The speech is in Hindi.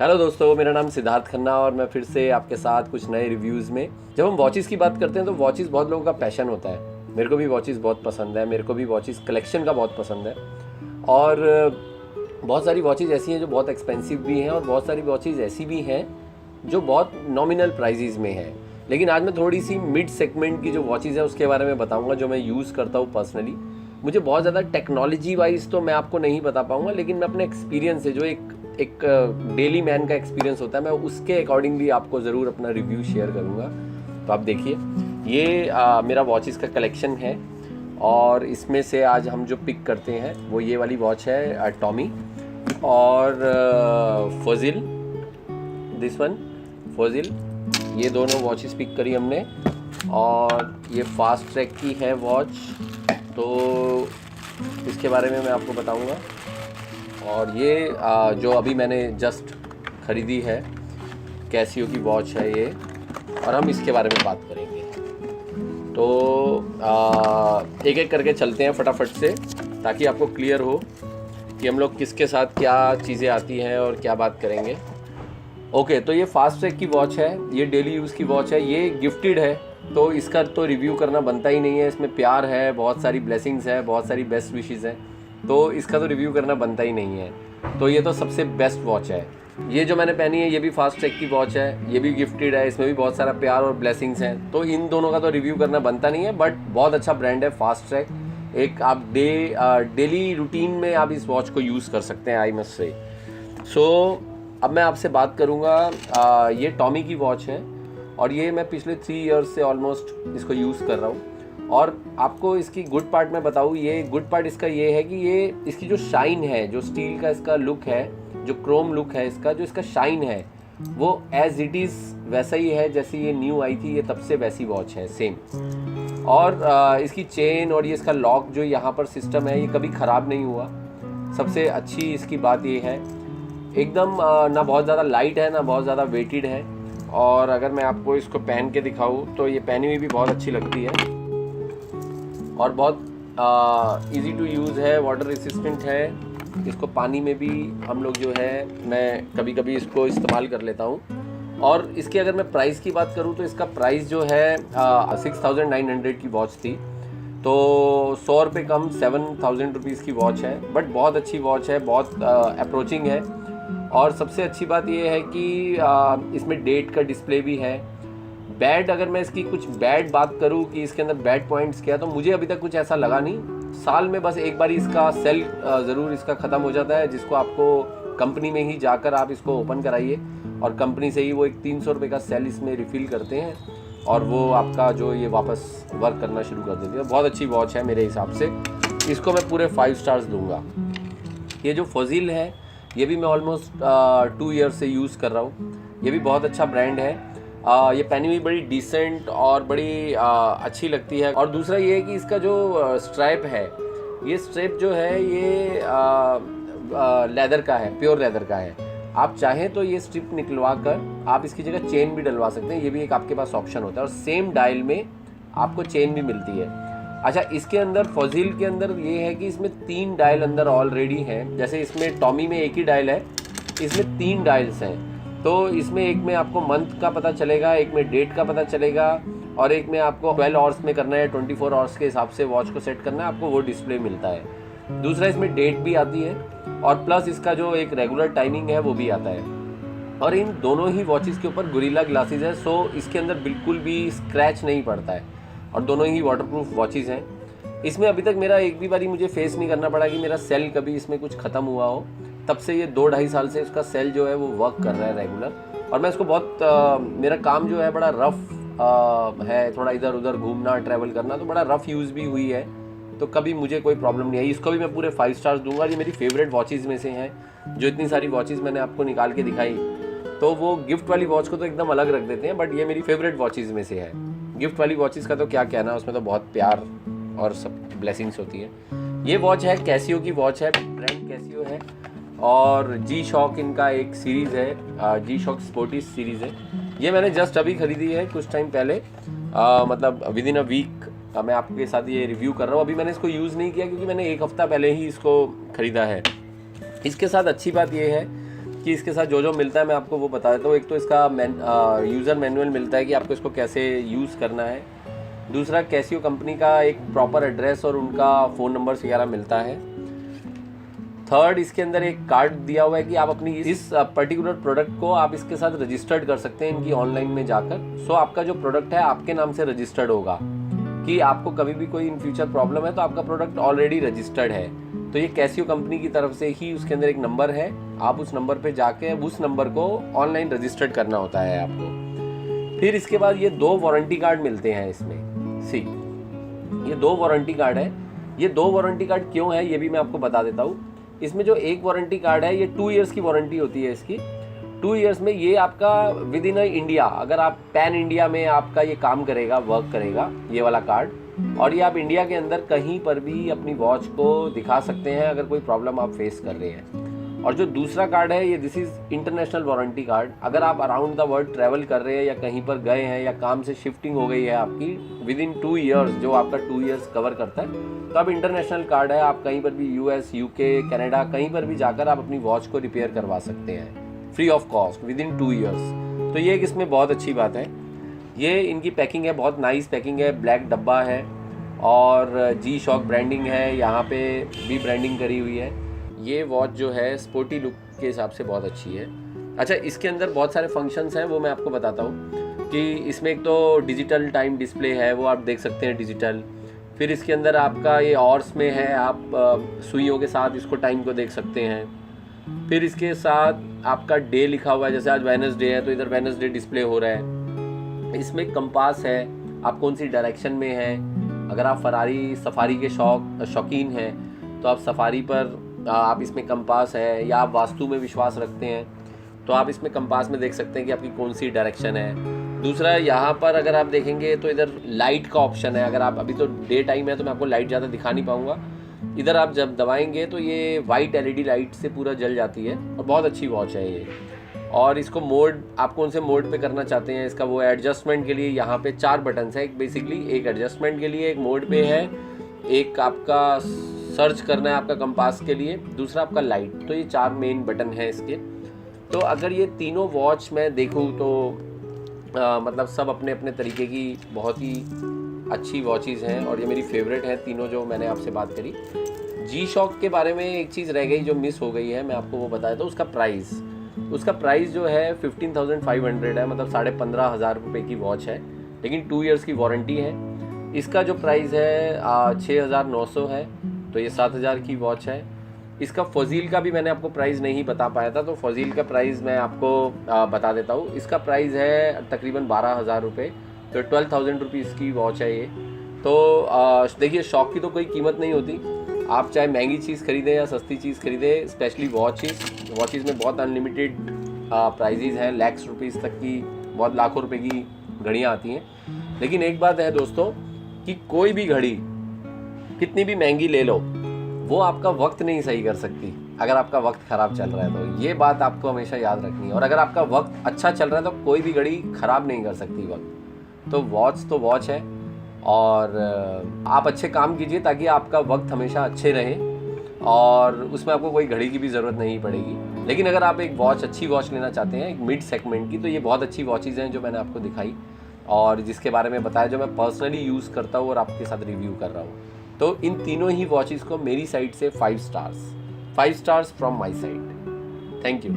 हेलो दोस्तों, मेरा नाम सिद्धार्थ खन्ना और मैं फिर से आपके साथ कुछ नए रिव्यूज़ में। जब हम वॉचेस की बात करते हैं तो वॉचेस बहुत लोगों का पैशन होता है। मेरे को भी वॉचेस बहुत पसंद है, मेरे को भी वॉचेस कलेक्शन का बहुत पसंद है। और बहुत सारी वॉचेस ऐसी हैं जो बहुत एक्सपेंसिव भी हैं और बहुत सारी वॉचेस ऐसी भी हैं जो बहुत नॉमिनल प्राइजेज़ में हैं। लेकिन आज मैं थोड़ी सी मिड सेगमेंट की जो वॉचेस है उसके बारे में बताऊँगा जो मैं यूज़ करता हूँ पर्सनली। मुझे बहुत ज़्यादा टेक्नोलॉजी वाइज तो मैं आपको नहीं बता पाऊँगा, लेकिन मैं अपने एक्सपीरियंस से जो एक डेली मैन का एक्सपीरियंस होता है, मैं उसके अकॉर्डिंगली आपको ज़रूर अपना रिव्यू शेयर करूँगा। तो आप देखिए, ये मेरा वॉचेस का कलेक्शन है और इसमें से आज हम जो पिक करते हैं वो ये वाली वॉच है टॉमी और फोजिल, दिस वन फोजिल। ये दोनों वॉचेस पिक करी हमने और ये फास्ट ट्रैक की है वॉच, तो इसके बारे में मैं आपको बताऊंगा। और ये जो अभी मैंने जस्ट ख़रीदी है कैसियो की वॉच है ये, और हम इसके बारे में बात करेंगे। तो एक एक करके चलते हैं फटाफट से, ताकि आपको क्लियर हो कि हम लोग किसके साथ क्या चीज़ें आती हैं और क्या बात करेंगे। ओके, तो ये फास्ट ट्रैक की वॉच है, ये डेली यूज़ की वॉच है, ये गिफ्टेड है तो इसका तो रिव्यू करना बनता ही नहीं है। इसमें प्यार है, बहुत सारी ब्लेसिंग्स है, बहुत सारी बेस्ट विशेज़ हैं, तो इसका तो रिव्यू करना बनता ही नहीं है। तो ये तो सबसे बेस्ट वॉच है। ये जो मैंने पहनी है ये भी फास्ट ट्रैक की वॉच है, ये भी गिफ्टेड है, इसमें भी बहुत सारा प्यार और ब्लेसिंग्स हैं, तो इन दोनों का तो रिव्यू करना बनता नहीं है। बट बहुत अच्छा ब्रांड है फास्ट ट्रैक। एक आप डेली रूटीन में आप इस वॉच को यूज़ कर सकते हैं, आई मस्ट से। सो अब मैं आपसे बात करूँगा, ये टॉमी की वॉच है और ये मैं पिछले 3 ईयर्स से ऑलमोस्ट इसको यूज़ कर रहा हूँ। और आपको इसकी गुड पार्ट मैं बताऊँ, ये गुड पार्ट इसका ये है कि ये इसकी जो शाइन है, जो स्टील का इसका लुक है, जो क्रोम लुक है इसका, जो इसका शाइन है वो एज इट इज़ वैसा ही है जैसे ये न्यू आई थी, ये तब से वैसी वॉच है सेम। और इसकी चेन और ये इसका लॉक जो यहाँ पर सिस्टम है ये कभी ख़राब नहीं हुआ। सबसे अच्छी इसकी बात ये है, एकदम ना बहुत ज़्यादा लाइट है ना बहुत ज़्यादा वेटेड है। और अगर मैं आपको इसको पहन के दिखाऊँ तो ये पहनी हुई भी बहुत अच्छी लगती है और बहुत इजी टू यूज़ है, वाटर रेसिस्टेंट है। इसको पानी में भी हम लोग जो है, मैं कभी कभी इसको इस्तेमाल कर लेता हूँ। और इसकी अगर मैं प्राइस की बात करूँ तो इसका प्राइस जो है 6900 की वॉच थी, तो 100 रुपये कम 7000 रुपीज़ की वॉच है। बट बहुत अच्छी वॉच है, बहुत अप्रोचिंग है। और सबसे अच्छी बात ये है कि इसमें डेट का डिस्प्ले भी है। बैड, अगर मैं इसकी कुछ बैड बात करूं कि इसके अंदर बैड पॉइंट्स क्या, तो मुझे अभी तक कुछ ऐसा लगा नहीं। साल में बस एक बार इसका सेल ज़रूर इसका ख़त्म हो जाता है, जिसको आपको कंपनी में ही जाकर आप इसको ओपन कराइए और कंपनी से ही वो एक 300 रुपये का सेल इसमें रिफ़िल करते हैं और वो आपका जो ये वापस वर्क करना शुरू कर देती है। बहुत अच्छी वॉच है मेरे हिसाब से, इसको मैं पूरे 5 स्टार्स दूँगा। ये जो फोजिल है ये भी मैं ऑलमोस्ट 2 ईयर से यूज़ कर रहा हूँ, ये भी बहुत अच्छा ब्रांड है। ये पहनी हुई बड़ी डिसेंट और बड़ी अच्छी लगती है। और दूसरा ये है कि इसका जो स्ट्रैप है, ये स्ट्रैप जो है ये लेदर का है, प्योर लेदर का है। आप चाहें तो ये स्ट्रिप निकलवा कर आप इसकी जगह चेन भी डलवा सकते हैं, ये भी एक आपके पास ऑप्शन होता है। और सेम डायल में आपको चेन भी मिलती है। अच्छा, इसके अंदर फोजिल के अंदर ये है कि इसमें 3 डायल अंदर ऑलरेडी हैं। जैसे इसमें टॉमी में एक ही डायल है, इसमें 3 डायल्स हैं। तो इसमें एक में आपको मंथ का पता चलेगा, एक में डेट का पता चलेगा और एक में आपको 12 आवर्स में करना है, 24 आवर्स के हिसाब से वॉच को सेट करना है, आपको वो डिस्प्ले मिलता है। दूसरा, इसमें डेट भी आती है और प्लस इसका जो एक रेगुलर टाइमिंग है वो भी आता है। और इन दोनों ही वॉचेस के ऊपर गोरिल्ला ग्लासेस है, सो इसके अंदर बिल्कुल भी स्क्रैच नहीं पड़ता है और दोनों ही वाटरप्रूफ वॉचेस हैं। इसमें अभी तक मेरा एक भी बारी मुझे फेस नहीं करना पड़ा कि मेरा सेल कभी इसमें कुछ ख़त्म हुआ हो। तब से ये 2-2.5 साल से इसका सेल जो है वो वर्क कर रहा है रेगुलर। और मैं इसको बहुत मेरा काम जो है बड़ा रफ़ है, थोड़ा इधर उधर घूमना, ट्रैवल करना, तो बड़ा रफ़ यूज़ भी हुई है, तो कभी मुझे कोई प्रॉब्लम नहीं आई। इसको भी मैं पूरे 5 स्टार्स दूंगा। ये मेरी फेवरेट वॉचेज़ में से हैं। जो इतनी सारी वॉचेज़ मैंने आपको निकाल के दिखाई, तो वो गिफ्ट वाली वॉच को तो एकदम अलग रख देते हैं, बट ये मेरी फेवरेट वॉचेज़ में से है। गिफ्ट वाली वॉचेज़ का तो क्या कहना, उसमें तो बहुत प्यार और सब ब्लेसिंग्स होती है। ये वॉच है कैसियो की वॉच है, ब्रांड कैसियो है और जी शॉक इनका एक सीरीज़ है, जी शॉक स्पोर्टिस सीरीज़ है। ये मैंने जस्ट अभी ख़रीदी है कुछ टाइम पहले, मतलब विद इन अ वीक मैं आपके साथ ये रिव्यू कर रहा हूँ। अभी मैंने इसको यूज़ नहीं किया क्योंकि मैंने 1 हफ़्ता पहले ही इसको ख़रीदा है। इसके साथ अच्छी बात ये है कि इसके साथ जो जो मिलता है मैं आपको वो बता देता हूँ। एक तो इसका यूज़र मैनुअल मिलता है कि आपको इसको कैसे यूज़ करना है। दूसरा कैसियो कंपनी का एक प्रॉपर एड्रेस और उनका फ़ोन नंबर वगैरह मिलता है। थर्ड, इसके अंदर एक कार्ड दिया हुआ है कि आप अपनी इस पर्टिकुलर प्रोडक्ट को आप इसके साथ रजिस्टर्ड कर सकते हैं इनकी ऑनलाइन में जाकर। सो आपका जो प्रोडक्ट है आपके नाम से रजिस्टर्ड होगा कि आपको कभी भी कोई इन फ्यूचर प्रॉब्लम है तो आपका प्रोडक्ट ऑलरेडी रजिस्टर्ड है। तो ये कैसियो कंपनी की तरफ से ही उसके अंदर एक नंबर है, आप उस नंबर पे जाके उस नंबर को ऑनलाइन रजिस्टर्ड करना होता है आपको। फिर इसके बाद ये 2 वारंटी कार्ड मिलते हैं इसमें। सी, ये 2 वारंटी कार्ड है। ये 2 वारंटी कार्ड क्यों है ये भी मैं आपको बता देता हूँ। इसमें जो एक वारंटी कार्ड है ये 2 इयर्स की वारंटी होती है इसकी। 2 इयर्स में ये आपका विद इन इंडिया, अगर आप पैन इंडिया में आपका ये काम करेगा, वर्क करेगा ये वाला कार्ड, और ये आप इंडिया के अंदर कहीं पर भी अपनी वॉच को दिखा सकते हैं अगर कोई प्रॉब्लम आप फेस कर रहे हैं। और जो दूसरा कार्ड है ये this is international warranty card. अगर आप अराउंड द वर्ल्ड ट्रैवल कर रहे हैं या कहीं पर गए हैं या काम से शिफ्टिंग हो गई है आपकी विद इन 2 इयर्स, जो आपका 2 इयर्स कवर करता है, तो अब इंटरनेशनल कार्ड है, आप कहीं पर भी US, UK, कनाडा कहीं पर भी जाकर आप अपनी वॉच को रिपेयर करवा सकते हैं free of cost with in 2 years. तो ये एक इसमें बहुत अच्छी बात है। ये इनकी पैकिंग है, बहुत नाइस पैकिंग है, ब्लैक डब्बा है और G-Shock ब्रांडिंग है, यहाँ पे भी ब्रांडिंग करी हुई है। ये वॉच जो है स्पोर्टी लुक के हिसाब से बहुत अच्छी है। अच्छा, इसके अंदर बहुत सारे फंक्शंस हैं, वो मैं आपको बताता हूँ कि इसमें एक तो डिजिटल टाइम डिस्प्ले है, वो आप देख सकते हैं डिजिटल। फिर इसके अंदर आपका ये ऑर्स में है, आप सुइयों के साथ इसको टाइम को देख सकते हैं। फिर इसके साथ आपका डे लिखा हुआ है, जैसे आज वेडनेसडे है तो इधर वेडनेसडे डिस्प्ले हो रहा है। इसमें कंपास है, आप कौन सी डायरेक्शन में हैं। अगर आप सफारी के शौकीन हैं तो आप सफारी पर आप इसमें कंपास है, या आप वास्तु में विश्वास रखते हैं तो आप इसमें कंपास में देख सकते हैं कि आपकी कौन सी डायरेक्शन है। दूसरा, यहाँ पर अगर आप देखेंगे तो इधर लाइट का ऑप्शन है। अगर आप अभी तो डे टाइम है तो मैं आपको लाइट ज़्यादा दिखा नहीं पाऊँगा, इधर आप जब दबाएंगे तो ये वाइट LED लाइट से पूरा जल जाती है और बहुत अच्छी वॉच है ये। और इसको मोड आप कौन से मोड पे करना चाहते हैं, इसका वो एडजस्टमेंट के लिए यहाँ पे 4 बटन्स है। एक बेसिकली एक एडजस्टमेंट के लिए, एक मोड पे है, एक आपका सर्च करना है आपका कंपास के लिए, दूसरा आपका लाइट। तो ये 4 मेन बटन है इसके। तो अगर ये तीनों वॉच मैं देखूँ तो मतलब सब अपने अपने तरीके की बहुत ही अच्छी वॉचेज़ हैं और ये मेरी फेवरेट है तीनों जो मैंने आपसे बात करी। G-Shock के बारे में एक चीज़ रह गई जो मिस हो गई है, मैं आपको वो बताया था। उसका प्राइस जो है 15,500 है, मतलब 15,500 रुपये की वॉच है, लेकिन 2 इयर्स की वारंटी है। इसका जो प्राइस है 6,900 है, तो ये 7,000 की वॉच है। इसका फजील का भी मैंने आपको प्राइस नहीं बता पाया था, तो फजील का प्राइस मैं आपको बता देता हूँ। इसका प्राइस है तकरीबन 12,000 रुपये, तो 12,000 रुपीज़ की वॉच है ये। तो देखिए, शौक की तो कोई कीमत नहीं होती, आप चाहे महंगी चीज़ खरीदें या सस्ती चीज़ खरीदें, स्पेशली वॉचेज़ में बहुत अनलिमिटेड प्राइजेज़ हैं, लाख रुपीज़ तक की, बहुत लाखों रुपए की घड़ियाँ आती हैं। लेकिन एक बात है दोस्तों कि कोई भी घड़ी कितनी भी महंगी ले लो, वो आपका वक्त नहीं सही कर सकती अगर आपका वक्त ख़राब चल रहा है। तो ये बात आपको हमेशा याद रखनी है। और अगर आपका वक्त अच्छा चल रहा है तो कोई भी घड़ी ख़राब नहीं कर सकती वक्त। तो वॉच है और आप अच्छे काम कीजिए ताकि आपका वक्त हमेशा अच्छे रहे और उसमें आपको कोई घड़ी की भी ज़रूरत नहीं पड़ेगी। लेकिन अगर आप एक अच्छी वॉच लेना चाहते हैं, एक मिड सेगमेंट की, तो ये बहुत अच्छी वॉचेज़ हैं जो मैंने आपको दिखाई और जिसके बारे में बताया, जो मैं पर्सनली यूज़ करता हूँ और आपके साथ रिव्यू कर रहा हूँ। तो इन तीनों ही वॉचेज़ को मेरी साइड से 5 stars from my side. Thank you.